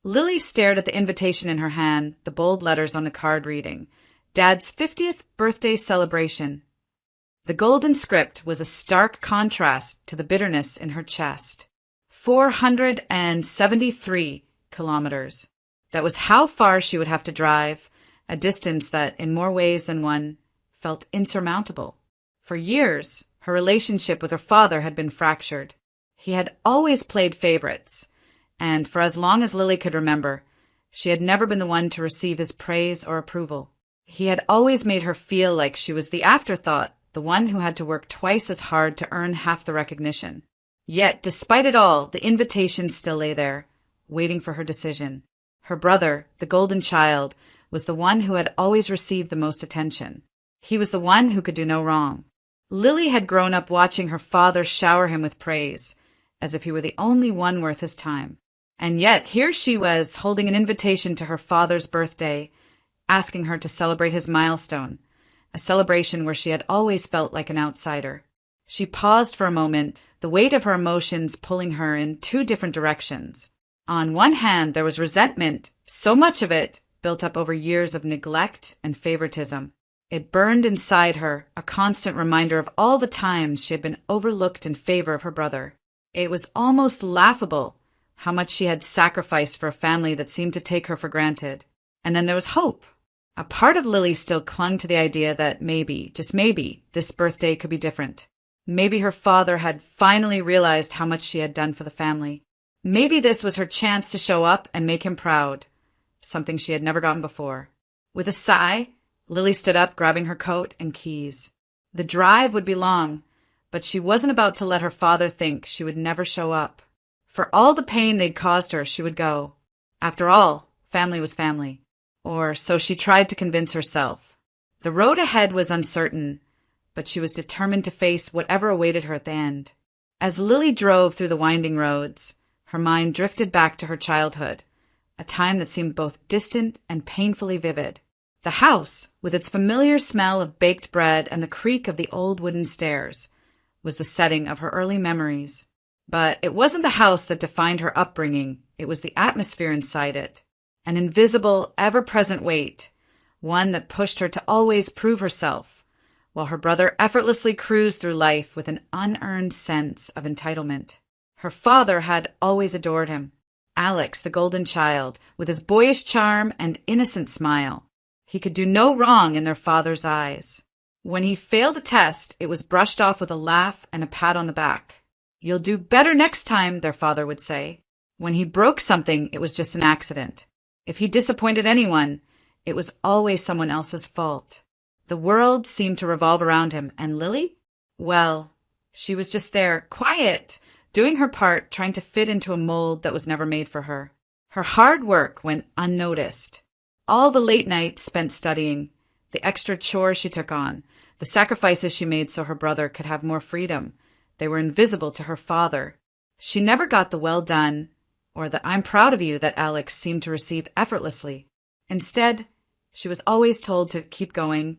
Lily stared at the invitation in her hand, the bold letters on the card reading, Dad's 50th birthday celebration. The golden script was a stark contrast to the bitterness in her chest. 473 kilometers. That was how far she would have to drive, a distance that, in more ways than one, felt insurmountable. For years, her relationship with her father had been fractured. He had always played favorites, and for as long as Lily could remember, she had never been the one to receive his praise or approval. He had always made her feel like she was the afterthought, the one who had to work twice as hard to earn half the recognition. Yet, despite it all, the invitation still lay there, waiting for her decision. Her brother, the golden child, was the one who had always received the most attention. He was the one who could do no wrong. Lily had grown up watching her father shower him with praise, as if he were the only one worth his time. And yet, here she was, holding an invitation to her father's birthday, asking her to celebrate his milestone, a celebration where she had always felt like an outsider. She paused for a moment, the weight of her emotions pulling her in two different directions. On one hand, there was resentment, so much of it built up over years of neglect and favoritism. It burned inside her, a constant reminder of all the times she had been overlooked in favor of her brother. It was almost laughable how much she had sacrificed for a family that seemed to take her for granted. And then there was hope. A part of Lily still clung to the idea that maybe, just maybe, this birthday could be different. Maybe her father had finally realized how much she had done for the family. Maybe this was her chance to show up and make him proud, something she had never gotten before. With a sigh, Lily stood up, grabbing her coat and keys. The drive would be long, but she wasn't about to let her father think she would never show up. For all the pain they'd caused her, she would go. After all, family was family. Or so she tried to convince herself. The road ahead was uncertain, but she was determined to face whatever awaited her at the end. As Lily drove through the winding roads, her mind drifted back to her childhood, a time that seemed both distant and painfully vivid. The house, with its familiar smell of baked bread and the creak of the old wooden stairs, was the setting of her early memories. But it wasn't the house that defined her upbringing, it was the atmosphere inside it. An invisible, ever-present weight, one that pushed her to always prove herself, while her brother effortlessly cruised through life with an unearned sense of entitlement. Her father had always adored him. Alex, the golden child, with his boyish charm and innocent smile. He could do no wrong in their father's eyes. When he failed a test, it was brushed off with a laugh and a pat on the back. "You'll do better next time," their father would say. When he broke something, it was just an accident. If he disappointed anyone, it was always someone else's fault. The world seemed to revolve around him, and Lily? Well, she was just there, quiet, doing her part, trying to fit into a mold that was never made for her. Her hard work went unnoticed. All the late nights spent studying, the extra chores she took on, the sacrifices she made so her brother could have more freedom, they were invisible to her father. She never got the well done, or the "I'm proud of you" that Alex seemed to receive effortlessly. Instead, she was always told to keep going,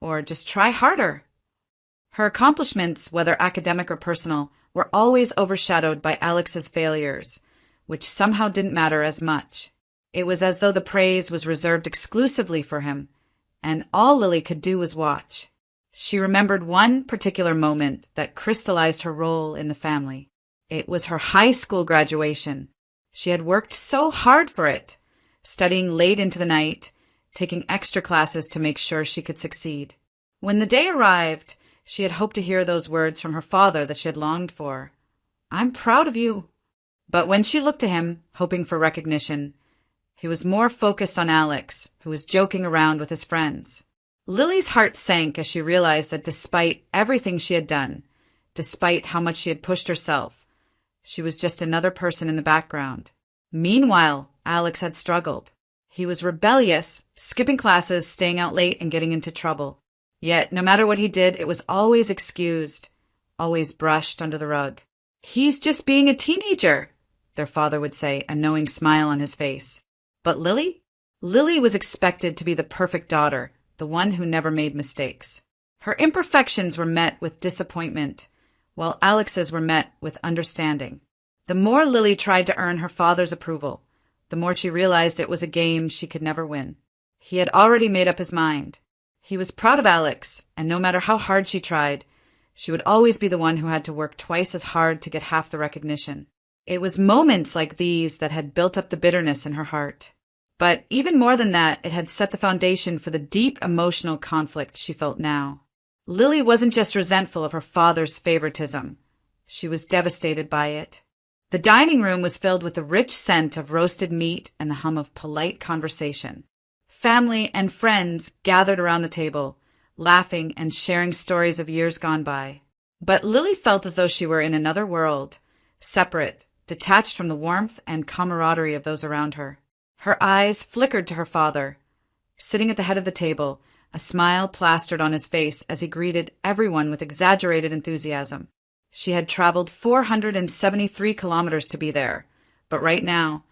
or just try harder. Her accomplishments, whether academic or personal, were always overshadowed by Alex's failures, which somehow didn't matter as much. It was as though the praise was reserved exclusively for him, and all Lily could do was watch. She remembered one particular moment that crystallized her role in the family. It was her high school graduation. She had worked so hard for it, studying late into the night, taking extra classes to make sure she could succeed. When the day arrived, she had hoped to hear those words from her father that she had longed for. "I'm proud of you." But when she looked to him, hoping for recognition, he was more focused on Alex, who was joking around with his friends. Lily's heart sank as she realized that despite everything she had done, despite how much she had pushed herself, she was just another person in the background. Meanwhile, Alex had struggled. He was rebellious, skipping classes, staying out late, and getting into trouble. Yet, no matter what he did, it was always excused, always brushed under the rug. "He's just being a teenager," their father would say, a knowing smile on his face. But Lily? Lily was expected to be the perfect daughter, the one who never made mistakes. Her imperfections were met with disappointment, while Alex's were met with understanding. The more Lily tried to earn her father's approval, the more she realized it was a game she could never win. He had already made up his mind. He was proud of Alex, and no matter how hard she tried, she would always be the one who had to work twice as hard to get half the recognition. It was moments like these that had built up the bitterness in her heart. But even more than that, it had set the foundation for the deep emotional conflict she felt now. Lily wasn't just resentful of her father's favoritism. She was devastated by it. The dining room was filled with the rich scent of roasted meat and the hum of polite conversation. Family and friends gathered around the table, laughing and sharing stories of years gone by. But Lily felt as though she were in another world, separate, detached from the warmth and camaraderie of those around her. Her eyes flickered to her father, sitting at the head of the table, a smile plastered on his face as he greeted everyone with exaggerated enthusiasm. She had traveled 473 kilometers to be there, but right now,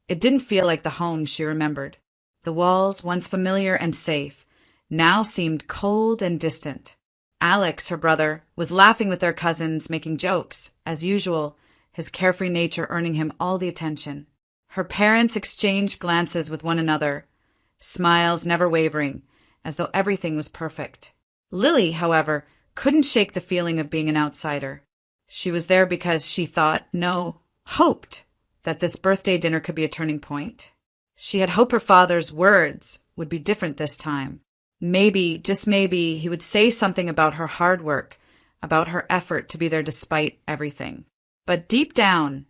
it didn't feel like the home she remembered. The walls, once familiar and safe, now seemed cold and distant. Alex, her brother, was laughing with their cousins, making jokes, as usual, his carefree nature earning him all the attention. Her parents exchanged glances with one another, smiles never wavering, as though everything was perfect. Lily, however, couldn't shake the feeling of being an outsider. She was there because she thought, no, hoped, that this birthday dinner could be a turning point. She had hoped her father's words would be different this time. Maybe, just maybe, he would say something about her hard work, about her effort to be there despite everything. But deep down,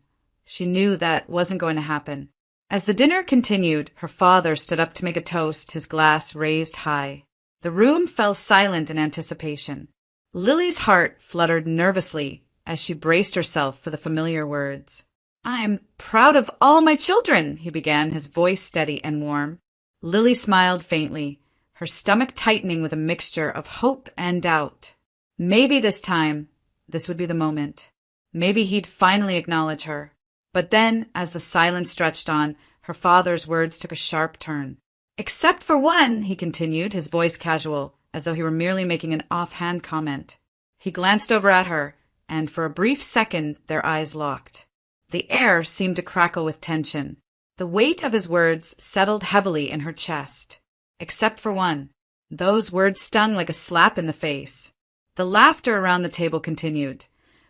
she knew that wasn't going to happen. As the dinner continued, her father stood up to make a toast, his glass raised high. The room fell silent in anticipation. Lily's heart fluttered nervously as she braced herself for the familiar words. "I'm proud of all my children," he began, his voice steady and warm. Lily smiled faintly, her stomach tightening with a mixture of hope and doubt. Maybe this time, this would be the moment. Maybe he'd finally acknowledge her. But then, as the silence stretched on, her father's words took a sharp turn. "Except for one," he continued, his voice casual, as though he were merely making an offhand comment. He glanced over at her, and for a brief second their eyes locked. The air seemed to crackle with tension. The weight of his words settled heavily in her chest. Except for one. Those words stung like a slap in the face. The laughter around the table continued,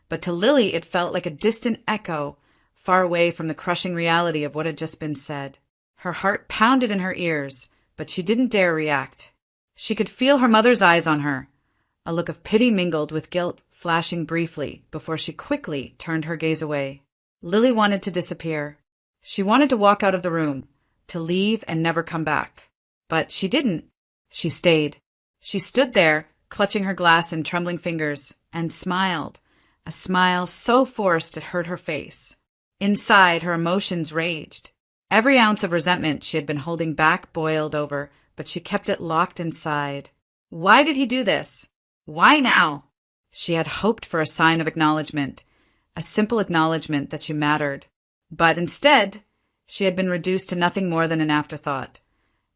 but to Lily it felt like a distant echo, far away from the crushing reality of what had just been said. Her heart pounded in her ears, but she didn't dare react. She could feel her mother's eyes on her, a look of pity mingled with guilt flashing briefly before she quickly turned her gaze away. Lily wanted to disappear. She wanted to walk out of the room, to leave and never come back. But she didn't. She stayed. She stood there, clutching her glass in trembling fingers, and smiled, a smile so forced it hurt her face. Inside, her emotions raged. Every ounce of resentment she had been holding back boiled over, but she kept it locked inside. Why did he do this? Why now? She had hoped for a sign of acknowledgement, a simple acknowledgement that she mattered. But instead, she had been reduced to nothing more than an afterthought,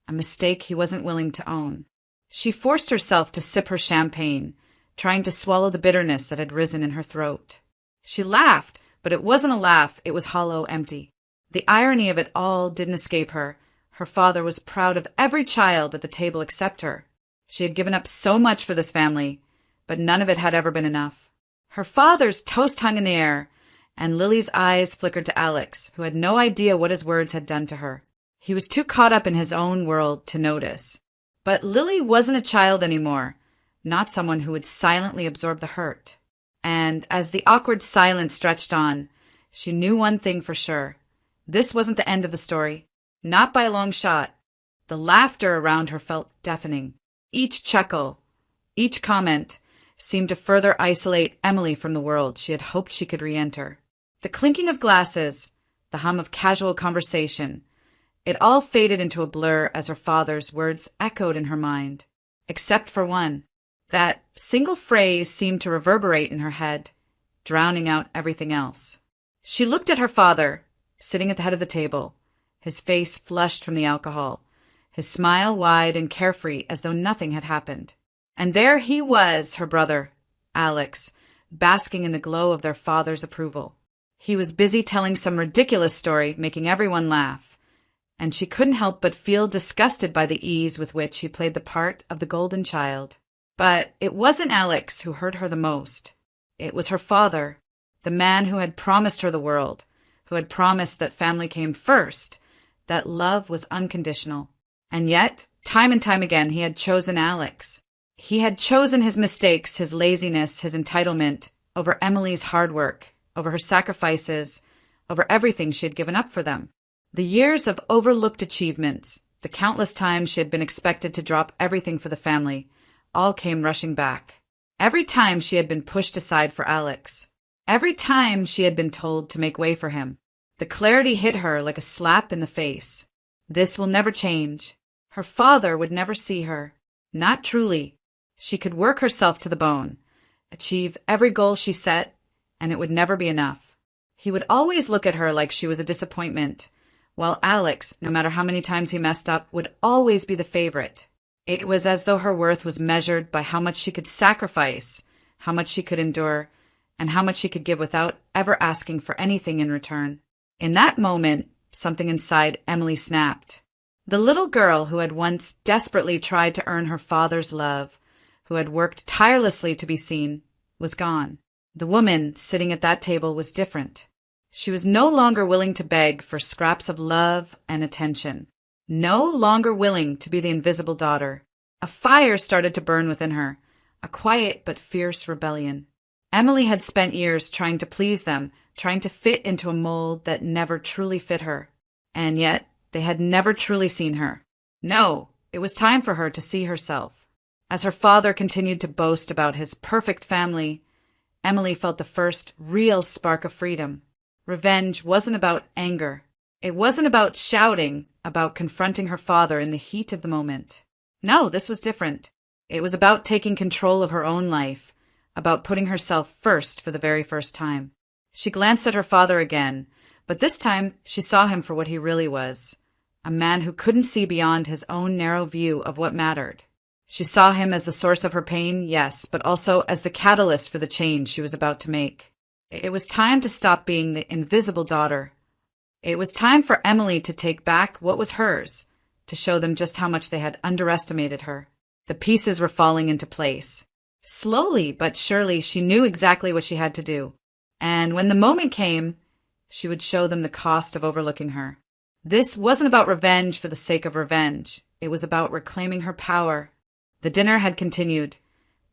a mistake he wasn't willing to own. She forced herself to sip her champagne, trying to swallow the bitterness that had risen in her throat. She laughed, but it wasn't a laugh, it was hollow, empty. The irony of it all didn't escape her. Her father was proud of every child at the table except her. She had given up so much for this family, but none of it had ever been enough. Her father's toast hung in the air, and Lily's eyes flickered to Alex, who had no idea what his words had done to her. He was too caught up in his own world to notice. But Lily wasn't a child anymore, not someone who would silently absorb the hurt. And as the awkward silence stretched on, she knew one thing for sure. This wasn't the end of the story. Not by a long shot. The laughter around her felt deafening. Each chuckle, each comment, seemed to further isolate Emily from the world she had hoped she could re-enter. The clinking of glasses, the hum of casual conversation, it all faded into a blur as her father's words echoed in her mind. Except for one. That single phrase seemed to reverberate in her head, drowning out everything else. She looked at her father, sitting at the head of the table, his face flushed from the alcohol, his smile wide and carefree as though nothing had happened. And there he was, her brother, Alex, basking in the glow of their father's approval. He was busy telling some ridiculous story, making everyone laugh, and she couldn't help but feel disgusted by the ease with which he played the part of the golden child. But it wasn't Alex who hurt her the most. It was her father, the man who had promised her the world, who had promised that family came first, that love was unconditional. And yet, time and time again, he had chosen Alex. He had chosen his mistakes, his laziness, his entitlement, over Emily's hard work, over her sacrifices, over everything she had given up for them. The years of overlooked achievements, the countless times she had been expected to drop everything for the family, all came rushing back. Every time she had been pushed aside for Alex. Every time she had been told to make way for him. The clarity hit her like a slap in the face. This will never change. Her father would never see her. Not truly. She could work herself to the bone, achieve every goal she set, and it would never be enough. He would always look at her like she was a disappointment, while Alex, no matter how many times he messed up, would always be the favorite. It was as though her worth was measured by how much she could sacrifice, how much she could endure, and how much she could give without ever asking for anything in return. In that moment, something inside Emily snapped. The little girl who had once desperately tried to earn her father's love, who had worked tirelessly to be seen, was gone. The woman sitting at that table was different. She was no longer willing to beg for scraps of love and attention. No longer willing to be the invisible daughter. A fire started to burn within her, a quiet but fierce rebellion. Emily had spent years trying to please them, trying to fit into a mold that never truly fit her. And yet, they had never truly seen her. No, it was time for her to see herself. As her father continued to boast about his perfect family, Emily felt the first real spark of freedom. Revenge wasn't about anger. It wasn't about shouting, about confronting her father in the heat of the moment. No, this was different. It was about taking control of her own life, about putting herself first for the very first time. She glanced at her father again, but this time she saw him for what he really was, a man who couldn't see beyond his own narrow view of what mattered. She saw him as the source of her pain, yes, but also as the catalyst for the change she was about to make. It was time to stop being the invisible daughter. It was time for Emily to take back what was hers, to show them just how much they had underestimated her. The pieces were falling into place. Slowly but surely she knew exactly what she had to do. And when the moment came, she would show them the cost of overlooking her. This wasn't about revenge for the sake of revenge. It was about reclaiming her power. The dinner had continued,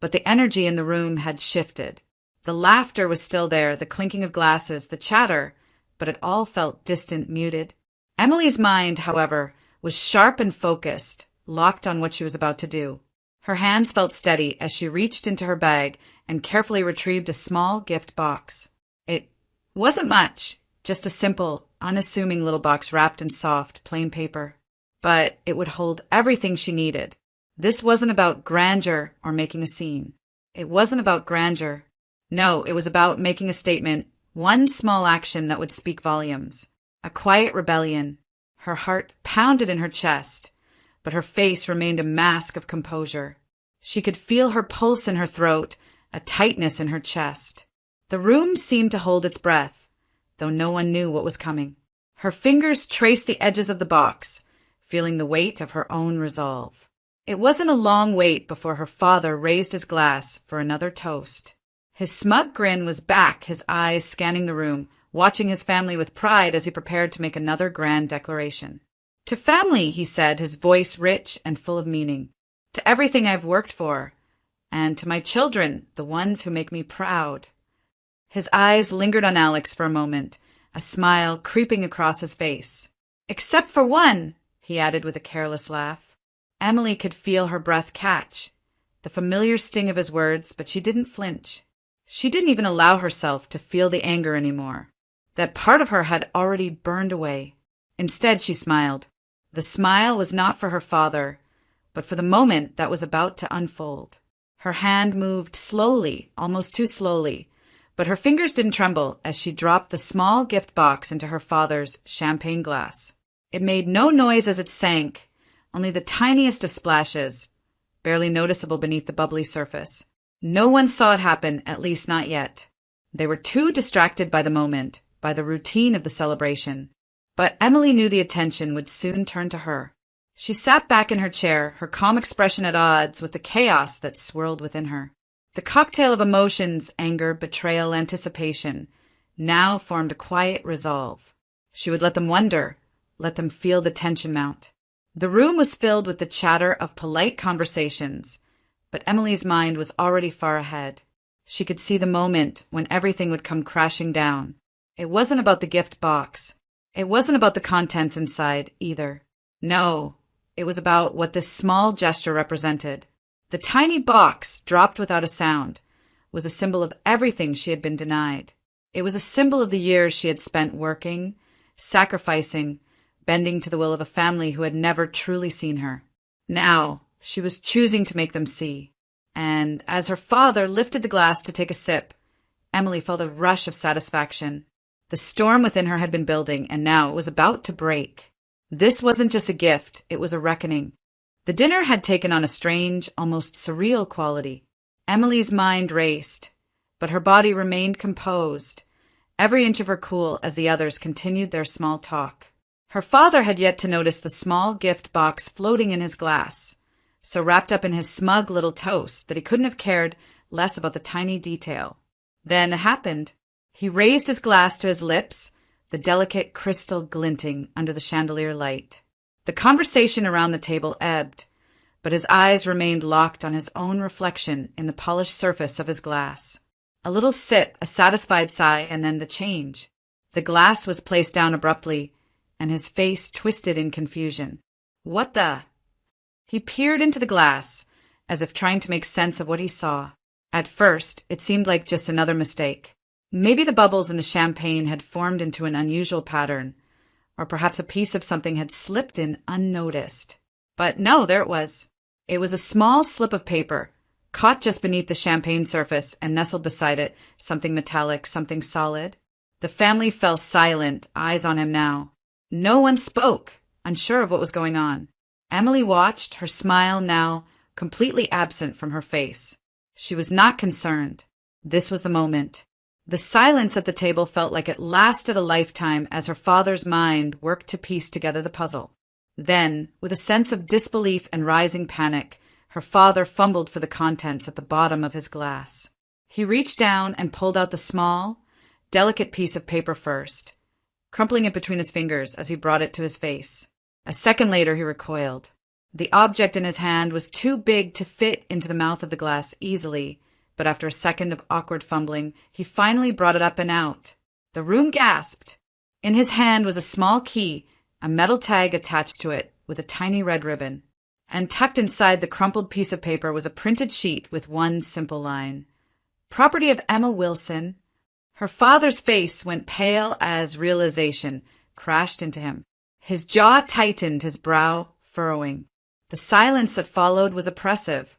but the energy in the room had shifted. The laughter was still there, the clinking of glasses, the chatter, but it all felt distant, muted. Emily's mind, however, was sharp and focused, locked on what she was about to do. Her hands felt steady as she reached into her bag and carefully retrieved a small gift box. It wasn't much, just a simple, unassuming little box wrapped in soft, plain paper. But it would hold everything she needed. This wasn't about grandeur or making a scene. It wasn't about grandeur. No, it was about making a statement, one small action that would speak volumes. A quiet rebellion. Her heart pounded in her chest, but her face remained a mask of composure. She could feel her pulse in her throat, a tightness in her chest. The room seemed to hold its breath, though no one knew what was coming. Her fingers traced the edges of the box, feeling the weight of her own resolve. It wasn't a long wait before her father raised his glass for another toast. His smug grin was back, his eyes scanning the room, watching his family with pride as he prepared to make another grand declaration. To family, he said, his voice rich and full of meaning. To everything I've worked for. And to my children, the ones who make me proud. His eyes lingered on Alex for a moment, a smile creeping across his face. Except for one, he added with a careless laugh. Emily could feel her breath catch, the familiar sting of his words, but she didn't flinch. She didn't even allow herself to feel the anger anymore. That part of her had already burned away. Instead, she smiled. The smile was not for her father, but for the moment that was about to unfold. Her hand moved slowly, almost too slowly, but her fingers didn't tremble as she dropped the small gift box into her father's champagne glass. It made no noise as it sank, only the tiniest of splashes, barely noticeable beneath the bubbly surface. No one saw it happen, at least not yet. They were too distracted by the moment, by the routine of the celebration. But Emily knew the attention would soon turn to her. She sat back in her chair, her calm expression at odds with the chaos that swirled within her. The cocktail of emotions, anger, betrayal, anticipation, now formed a quiet resolve. She would let them wonder, let them feel the tension mount. The room was filled with the chatter of polite conversations, but Emily's mind was already far ahead. She could see the moment when everything would come crashing down. It wasn't about the gift box. It wasn't about the contents inside, either. No, it was about what this small gesture represented. The tiny box, dropped without a sound, was a symbol of everything she had been denied. It was a symbol of the years she had spent working, sacrificing, bending to the will of a family who had never truly seen her. Now, she was choosing to make them see. And as her father lifted the glass to take a sip, Emily felt a rush of satisfaction. The storm within her had been building, and now it was about to break. This wasn't just a gift, it was a reckoning. The dinner had taken on a strange, almost surreal quality. Emily's mind raced, but her body remained composed, every inch of her cool as the others continued their small talk. Her father had yet to notice the small gift box floating in his glass, so wrapped up in his smug little toast that he couldn't have cared less about the tiny detail. Then it happened. He raised his glass to his lips, the delicate crystal glinting under the chandelier light. The conversation around the table ebbed, but his eyes remained locked on his own reflection in the polished surface of his glass. A little sip, a satisfied sigh, and then the change. The glass was placed down abruptly, and his face twisted in confusion. What the? He peered into the glass, as if trying to make sense of what he saw. At first, it seemed like just another mistake. Maybe the bubbles in the champagne had formed into an unusual pattern, or perhaps a piece of something had slipped in unnoticed. But no, there it was. It was a small slip of paper, caught just beneath the champagne surface and nestled beside it, something metallic, something solid. The family fell silent, eyes on him now. No one spoke, unsure of what was going on. Emily watched, her smile now completely absent from her face. She was not concerned. This was the moment. The silence at the table felt like it lasted a lifetime as her father's mind worked to piece together the puzzle. Then, with a sense of disbelief and rising panic, her father fumbled for the contents at the bottom of his glass. He reached down and pulled out the small, delicate piece of paper first, crumpling it between his fingers as he brought it to his face. A second later, he recoiled. The object in his hand was too big to fit into the mouth of the glass easily, but after a second of awkward fumbling, he finally brought it up and out. The room gasped. In his hand was a small key, a metal tag attached to it with a tiny red ribbon. And tucked inside the crumpled piece of paper was a printed sheet with one simple line. Property of Emma Wilson. Her father's face went pale as realization crashed into him. His jaw tightened, his brow furrowing. The silence that followed was oppressive,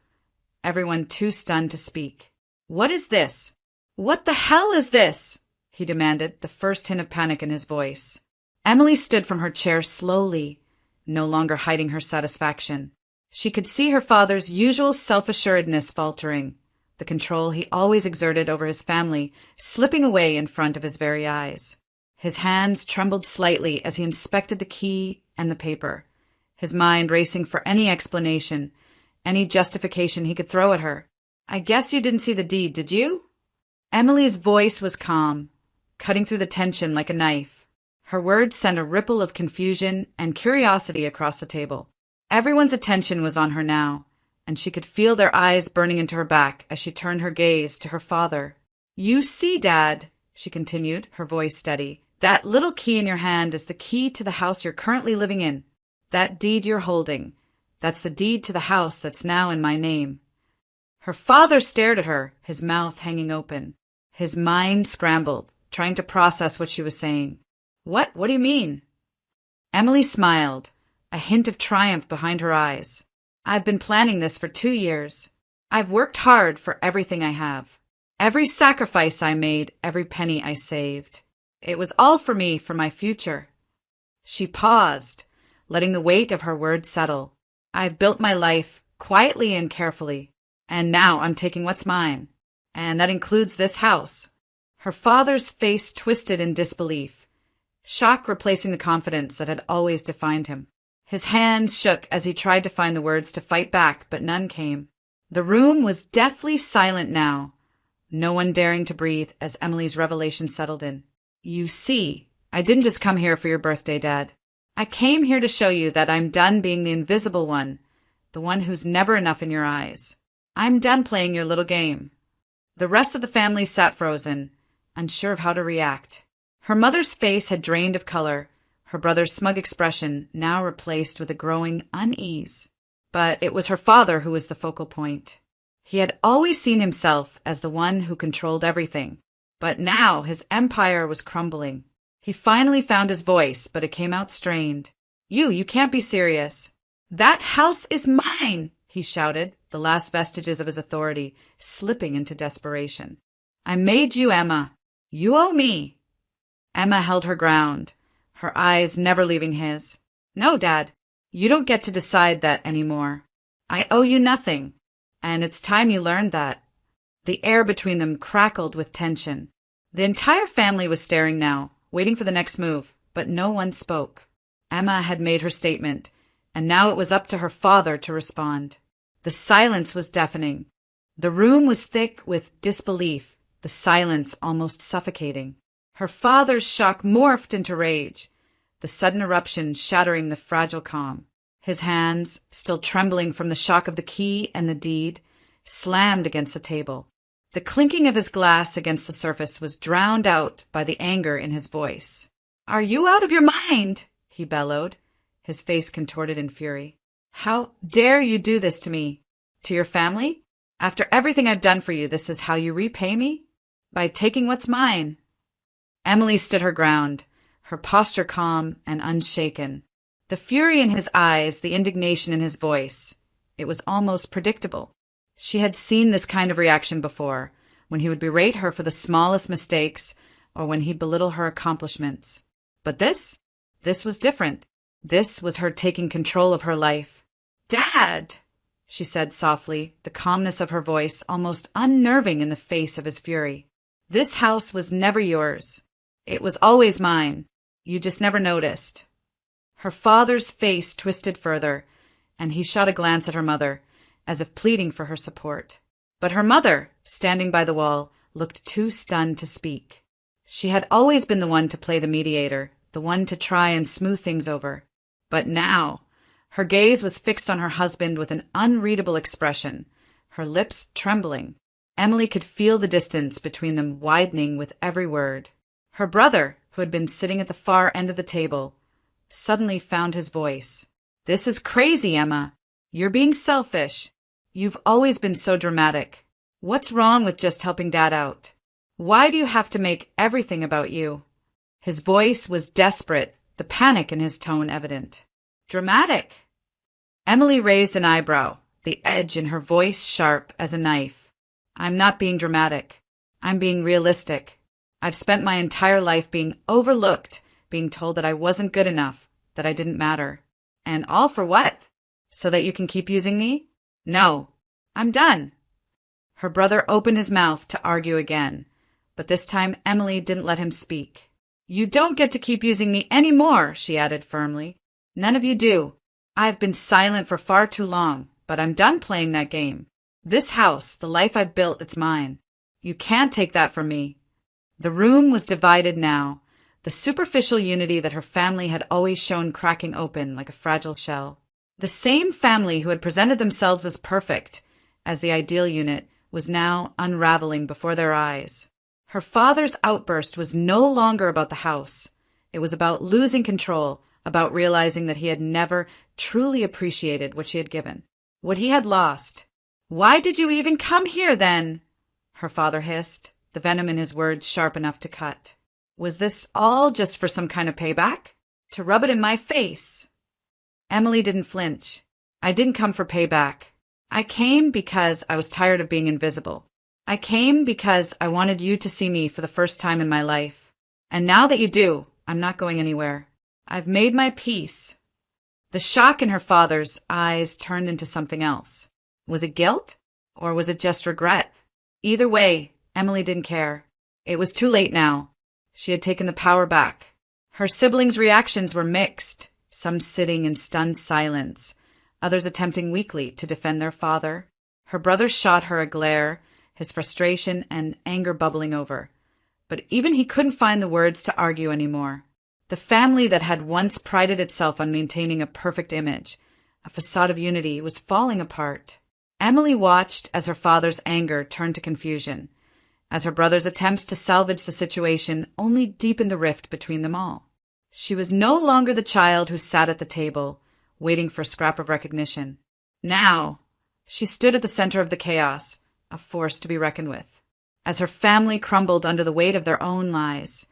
everyone too stunned to speak. What is this? What the hell is this? He demanded, the first hint of panic in his voice. Emily stood from her chair slowly, no longer hiding her satisfaction. She could see her father's usual self-assuredness faltering, the control he always exerted over his family slipping away in front of his very eyes. His hands trembled slightly as he inspected the key and the paper, his mind racing for any explanation, any justification he could throw at her. I guess you didn't see the deed, did you? Emily's voice was calm, cutting through the tension like a knife. Her words sent a ripple of confusion and curiosity across the table. Everyone's attention was on her now, and she could feel their eyes burning into her back as she turned her gaze to her father. You see, Dad, she continued, her voice steady, that little key in your hand is the key to the house you're currently living in. That deed you're holding, that's the deed to the house that's now in my name. Her father stared at her, his mouth hanging open. His mind scrambled, trying to process what she was saying. What do you mean? Emily smiled, a hint of triumph behind her eyes. I've been planning this for 2 years. I've worked hard for everything I have. Every sacrifice I made, every penny I saved. It was all for me, for my future. She paused, letting the weight of her words settle. I've built my life quietly and carefully, and now I'm taking what's mine. And that includes this house. Her father's face twisted in disbelief. shock replacing the confidence that had always defined him. His hands shook as he tried to find the words to fight back, but none came. The room was deathly silent now, no one daring to breathe as Emily's revelation settled in. You see, I didn't just come here for your birthday, Dad. I came here to show you that I'm done being the invisible one, the one who's never enough in your eyes. I'm done playing your little game. The rest of the family sat frozen, unsure of how to react. Her mother's face had drained of color, her brother's smug expression now replaced with a growing unease. But it was her father who was the focal point. He had always seen himself as the one who controlled everything, but now his empire was crumbling. He finally found his voice, but it came out strained. You can't be serious. That house is mine, he shouted, the last vestiges of his authority slipping into desperation. I made you, Emma. You owe me. Emma held her ground, her eyes never leaving his. No, Dad, you don't get to decide that anymore. I owe you nothing, and it's time you learned that. The air between them crackled with tension. The entire family was staring now, waiting for the next move, but no one spoke. Emma had made her statement, and now it was up to her father to respond. The silence was deafening. The room was thick with disbelief, the silence almost suffocating. Her father's shock morphed into rage, the sudden eruption shattering the fragile calm. His hands, still trembling from the shock of the key and the deed, slammed against the table. The clinking of his glass against the surface was drowned out by the anger in his voice. Are you out of your mind? He bellowed, his face contorted in fury. How dare you do this to me? To your family? After everything I've done for you, this is how you repay me? By taking what's mine. Emily stood her ground, her posture calm and unshaken. The fury in his eyes, the indignation in his voice. It was almost predictable. She had seen this kind of reaction before, when he would berate her for the smallest mistakes or when he'd belittle her accomplishments. But this was different. This was her taking control of her life. Dad, she said softly, the calmness of her voice almost unnerving in the face of his fury. This house was never yours. It was always mine. You just never noticed. Her father's face twisted further, and he shot a glance at her mother, as if pleading for her support. But her mother, standing by the wall, looked too stunned to speak. She had always been the one to play the mediator, the one to try and smooth things over. But now, her gaze was fixed on her husband with an unreadable expression, her lips trembling. Emily could feel the distance between them widening with every word. Her brother, who had been sitting at the far end of the table, suddenly found his voice. This is crazy, Emma. You're being selfish. You've always been so dramatic. What's wrong with just helping Dad out? Why do you have to make everything about you? His voice was desperate, the panic in his tone evident. Dramatic? Emily raised an eyebrow, the edge in her voice sharp as a knife. I'm not being dramatic. I'm being realistic. I've spent my entire life being overlooked, being told that I wasn't good enough, that I didn't matter. And all for what? So that you can keep using me? No. I'm done. Her brother opened his mouth to argue again, but this time Emily didn't let him speak. You don't get to keep using me anymore, she added firmly. None of you do. I've been silent for far too long, but I'm done playing that game. This house, the life I've built, it's mine. You can't take that from me. The room was divided now, the superficial unity that her family had always shown cracking open like a fragile shell. The same family who had presented themselves as perfect, as the ideal unit, was now unraveling before their eyes. Her father's outburst was no longer about the house. It was about losing control, about realizing that he had never truly appreciated what she had given, what he had lost. Why did you even come here, then? Her father hissed, the venom in his words sharp enough to cut. Was this all just for some kind of payback? To rub it in my face? Emily didn't flinch. I didn't come for payback. I came because I was tired of being invisible. I came because I wanted you to see me for the first time in my life. And now that you do, I'm not going anywhere. I've made my peace. The shock in her father's eyes turned into something else. Was it guilt? Or was it just regret? Either way, Emily didn't care. It was too late now. She had taken the power back. Her siblings' reactions were mixed, some sitting in stunned silence, others attempting weakly to defend their father. Her brother shot her a glare, his frustration and anger bubbling over. But even he couldn't find the words to argue anymore. The family that had once prided itself on maintaining a perfect image, a facade of unity, was falling apart. Emily watched as her father's anger turned to confusion, as her brother's attempts to salvage the situation only deepened the rift between them all. She was no longer the child who sat at the table, waiting for a scrap of recognition. Now, she stood at the center of the chaos, a force to be reckoned with. As her family crumbled under the weight of their own lies,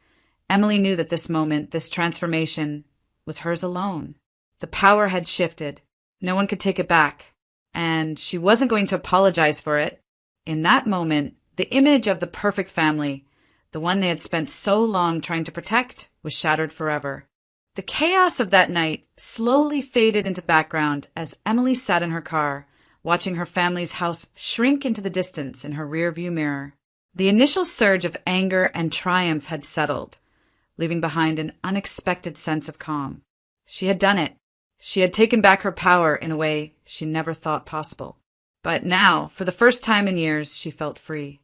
Emily knew that this moment, this transformation, was hers alone. The power had shifted. No one could take it back. And she wasn't going to apologize for it. In that moment, the image of the perfect family, the one they had spent so long trying to protect, was shattered forever. The chaos of that night slowly faded into background as Emily sat in her car, watching her family's house shrink into the distance in her rearview mirror. The initial surge of anger and triumph had settled, leaving behind an unexpected sense of calm. She had done it. She had taken back her power in a way she never thought possible. But now, for the first time in years, she felt free.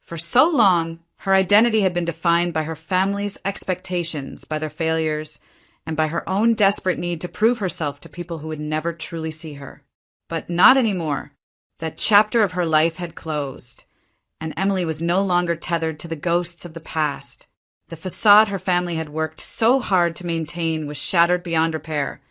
For so long, her identity had been defined by her family's expectations, by their failures, and by her own desperate need to prove herself to people who would never truly see her. But not anymore. That chapter of her life had closed, and Emily was no longer tethered to the ghosts of the past. The facade her family had worked so hard to maintain was shattered beyond repair,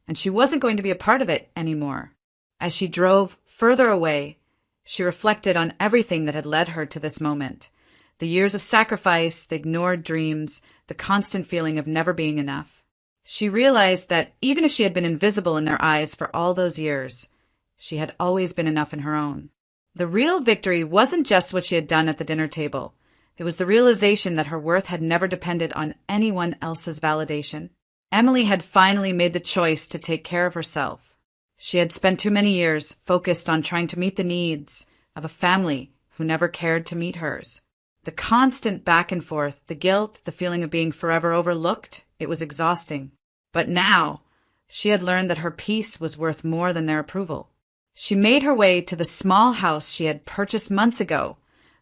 and she wasn't going to be a part of it anymore. As she drove further away, she reflected on everything that had led her to this moment. The years of sacrifice, the ignored dreams, the constant feeling of never being enough. She realized that even if she had been invisible in their eyes for all those years, she had always been enough in her own. The real victory wasn't just what she had done at the dinner table. It was the realization that her worth had never depended on anyone else's validation. Emily had finally made the choice to take care of herself. She had spent too many years focused on trying to meet the needs of a family who never cared to meet hers. The constant back and forth, the guilt, the feeling of being forever overlooked, it was exhausting. But now, she had learned that her peace was worth more than their approval. She made her way to the small house she had purchased months ago,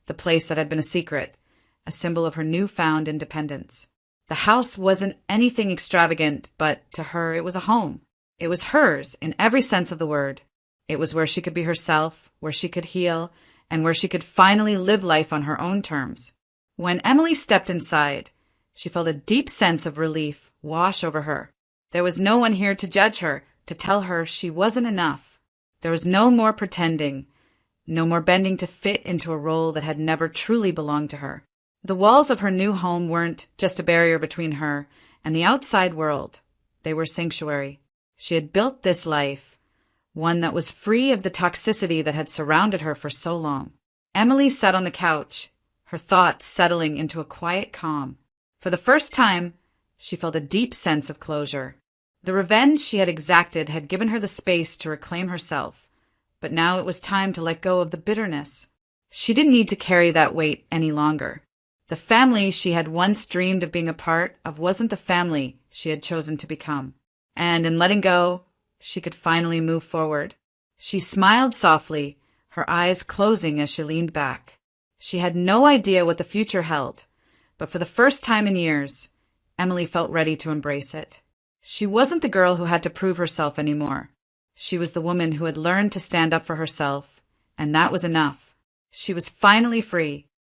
the place that had been a secret, a symbol of her newfound independence. The house wasn't anything extravagant, but to her it was a home. It was hers in every sense of the word. It was where she could be herself, where she could heal, and where she could finally live life on her own terms. When Emily stepped inside, she felt a deep sense of relief wash over her. There was no one here to judge her, to tell her she wasn't enough. There was no more pretending, no more bending to fit into a role that had never truly belonged to her. The walls of her new home weren't just a barrier between her and the outside world. They were sanctuary. She had built this life, one that was free of the toxicity that had surrounded her for so long. Emily sat on the couch, her thoughts settling into a quiet calm. For the first time, she felt a deep sense of closure. The revenge she had exacted had given her the space to reclaim herself, but now it was time to let go of the bitterness. She didn't need to carry that weight any longer. The family she had once dreamed of being a part of wasn't the family she had chosen to become. And in letting go, she could finally move forward. She smiled softly, her eyes closing as she leaned back. She had no idea what the future held, but for the first time in years, Emily felt ready to embrace it. She wasn't the girl who had to prove herself anymore. She was the woman who had learned to stand up for herself, and that was enough. She was finally free,